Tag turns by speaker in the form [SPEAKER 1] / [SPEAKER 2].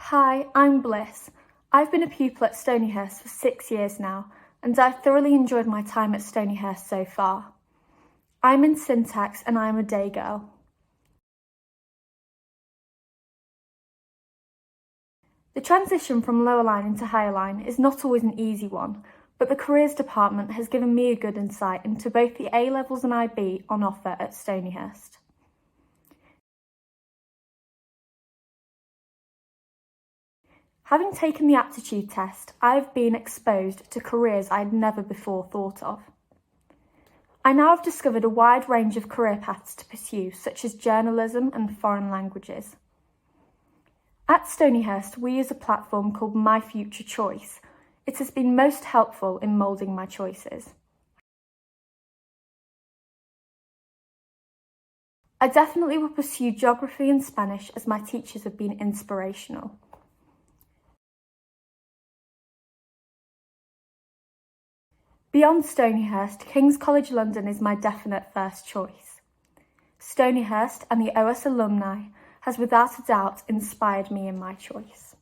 [SPEAKER 1] Hi, I'm Bliss. I've been a pupil at Stonyhurst for 6 years now, and I've thoroughly enjoyed my time at Stonyhurst so far. I'm in syntax and I'm a day girl. The transition from lower line into higher line is not always an easy one, but the careers department has given me a good insight into both the A-levels and IB on offer at Stonyhurst. Having taken the aptitude test, I've been exposed to careers I'd never before thought of. I now have discovered a wide range of career paths to pursue, such as journalism and foreign languages. At Stonyhurst, we use a platform called My Future Choice. It has been most helpful in moulding my choices. I definitely will pursue geography and Spanish as my teachers have been inspirational. Beyond Stonyhurst, King's College London is my definite first choice. Stonyhurst and the OS alumni has without a doubt inspired me in my choice.